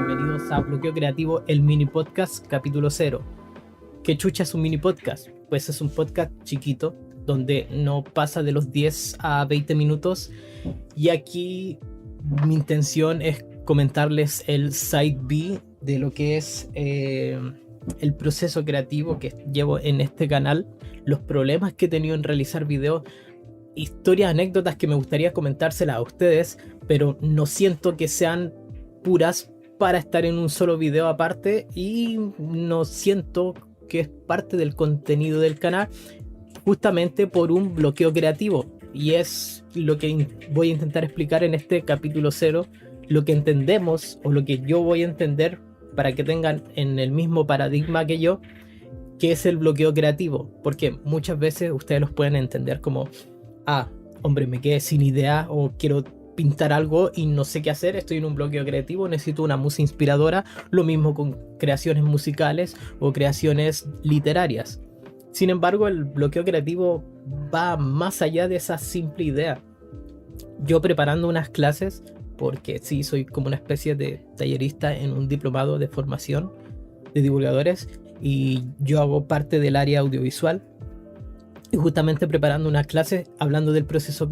bienvenidos a Bloqueo Creativo, el mini podcast capítulo 0. ¿Qué chucha es un mini podcast? Pues es un podcast chiquito, donde no pasa de los 10 a 20 minutos. Y aquí mi intención es comentarles el side B de lo que es el proceso creativo que llevo en este canal, los problemas que he tenido en realizar videos, historias, anécdotas que me gustaría comentárselas a ustedes, pero no siento que sean puras para estar en un solo video aparte, y no siento que es parte del contenido del canal, justamente por un bloqueo creativo. Y es lo que voy a intentar explicar en este capítulo 0, lo que entendemos o lo que yo voy a entender para que tengan en el mismo paradigma que yo, que es el bloqueo creativo. Porque muchas veces ustedes los pueden entender como: hombre, me quedé sin idea o quiero pintar algo y no sé qué hacer, estoy en un bloqueo creativo, necesito una musa inspiradora. Lo mismo con creaciones musicales o creaciones literarias. Sin embargo, el bloqueo creativo va más allá de esa simple idea. Yo preparando unas clases, porque sí, soy como una especie de tallerista en un diplomado de formación de divulgadores, y yo hago parte del área audiovisual. Y justamente preparando unas clases hablando del proceso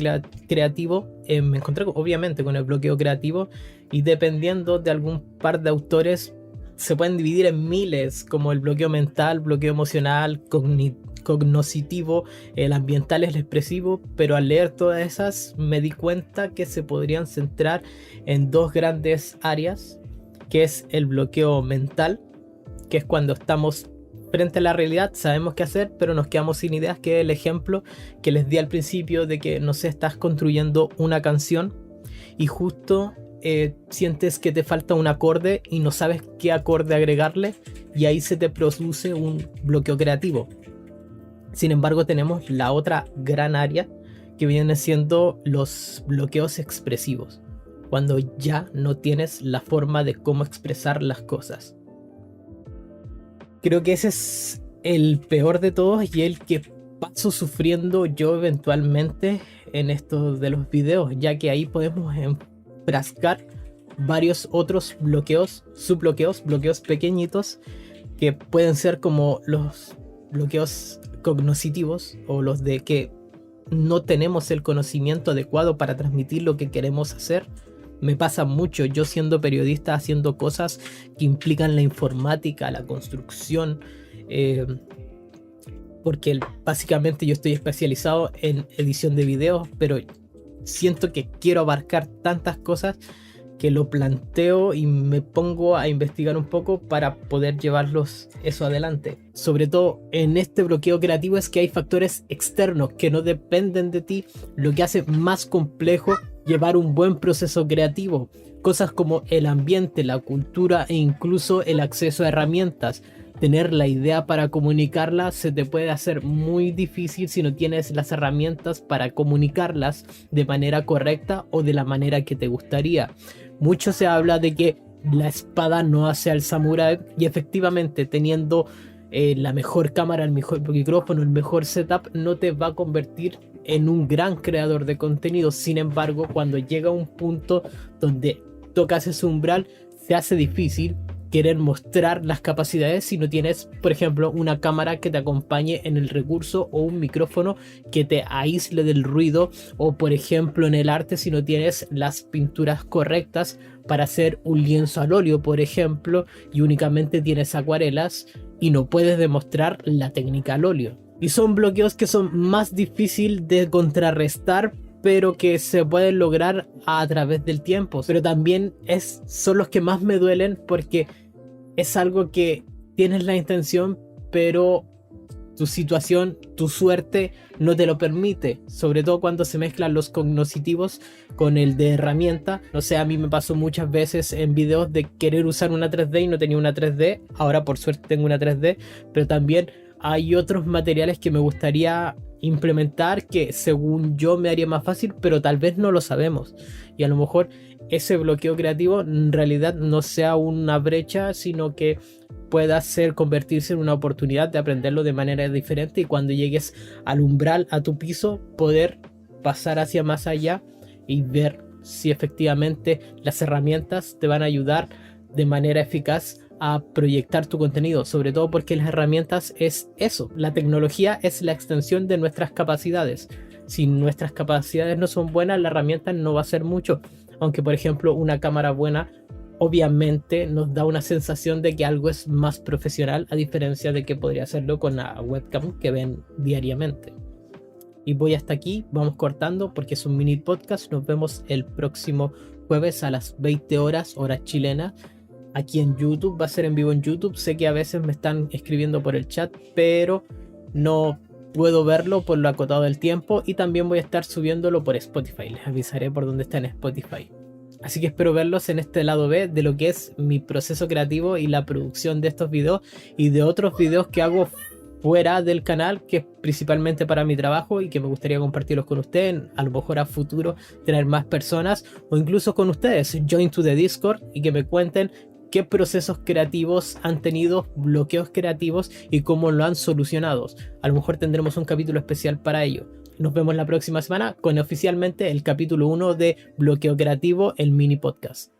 creativo, me encontré obviamente con el bloqueo creativo, y dependiendo de algún par de autores se pueden dividir en miles, como el bloqueo mental, bloqueo emocional, cognoscitivo, el ambiental, el expresivo. Pero al leer todas esas me di cuenta que se podrían centrar en dos grandes áreas, que es el bloqueo mental, que es cuando estamos frente a la realidad, sabemos qué hacer, pero nos quedamos sin ideas, que es el ejemplo que les di al principio de que, no sé, estás construyendo una canción y justo sientes que te falta un acorde y no sabes qué acorde agregarle, y ahí se te produce un bloqueo creativo. Sin embargo, tenemos la otra gran área, que viene siendo los bloqueos expresivos, cuando ya no tienes la forma de cómo expresar las cosas. Creo que ese es el peor de todos y el que paso sufriendo yo eventualmente en estos de los videos, ya que ahí podemos enfrascar varios otros bloqueos, subbloqueos, bloqueos pequeñitos, que pueden ser como los bloqueos cognoscitivos, o los de que no tenemos el conocimiento adecuado para transmitir lo que queremos hacer. Me pasa mucho, yo siendo periodista, haciendo cosas que implican la informática, la construcción, porque básicamente yo estoy especializado en edición de videos, pero siento que quiero abarcar tantas cosas que lo planteo y me pongo a investigar un poco para poder llevarlos eso adelante. Sobre todo en este bloqueo creativo es que hay factores externos que no dependen de ti, lo que hace más complejo llevar un buen proceso creativo. Cosas como el ambiente, la cultura e incluso el acceso a herramientas. Tener la idea para comunicarla se te puede hacer muy difícil si no tienes las herramientas para comunicarlas de manera correcta o de la manera que te gustaría. Mucho se habla de que la espada no hace al samurái, y efectivamente teniendo la mejor cámara, el mejor micrófono, el mejor setup no te va a convertir en un gran creador de contenido. Sin embargo, cuando llega un punto donde tocas ese umbral, se hace difícil querer mostrar las capacidades si no tienes, por ejemplo, una cámara que te acompañe en el recurso, o un micrófono que te aísle del ruido, o por ejemplo en el arte si no tienes las pinturas correctas para hacer un lienzo al óleo, por ejemplo, y únicamente tienes acuarelas y no puedes demostrar la técnica al óleo. Y son bloqueos que son más difíciles de contrarrestar, pero que se pueden lograr a través del tiempo. Pero también son los que más me duelen, porque es algo que tienes la intención, pero tu situación, tu suerte no te lo permite. Sobre todo cuando se mezclan los cognoscitivos con el de herramienta. No sé, a mí me pasó muchas veces en videos de querer usar una 3D y no tenía una 3D. Ahora por suerte tengo una 3D, pero también hay otros materiales que me gustaría implementar que según yo me haría más fácil, pero tal vez no lo sabemos, y a lo mejor ese bloqueo creativo en realidad no sea una brecha, sino que pueda convertirse en una oportunidad de aprenderlo de manera diferente, y cuando llegues al umbral, a tu piso, poder pasar hacia más allá y ver si efectivamente las herramientas te van a ayudar de manera eficaz a proyectar tu contenido, sobre todo porque las herramientas es eso, la tecnología es la extensión de nuestras capacidades. Si nuestras capacidades no son buenas, la herramienta no va a hacer mucho, aunque por ejemplo una cámara buena obviamente nos da una sensación de que algo es más profesional, a diferencia de que podría hacerlo con la webcam que ven diariamente. Y voy hasta aquí, vamos cortando porque es un mini podcast. Nos vemos el próximo jueves a las 20 horas, hora chilena, aquí en YouTube. Va a ser en vivo en YouTube. Sé que a veces me están escribiendo por el chat, pero no puedo verlo por lo acotado del tiempo. Y también voy a estar subiéndolo por Spotify. Les avisaré por dónde está en Spotify. Así que espero verlos en este lado B de lo que es mi proceso creativo y la producción de estos videos y de otros videos que hago fuera del canal, que es principalmente para mi trabajo y que me gustaría compartirlos con ustedes, a lo mejor a futuro tener más personas o incluso con ustedes, join to the Discord y que me cuenten qué procesos creativos han tenido, bloqueos creativos y cómo lo han solucionado. A lo mejor tendremos un capítulo especial para ello. Nos vemos la próxima semana con oficialmente el capítulo 1 de Bloqueo Creativo, el mini podcast.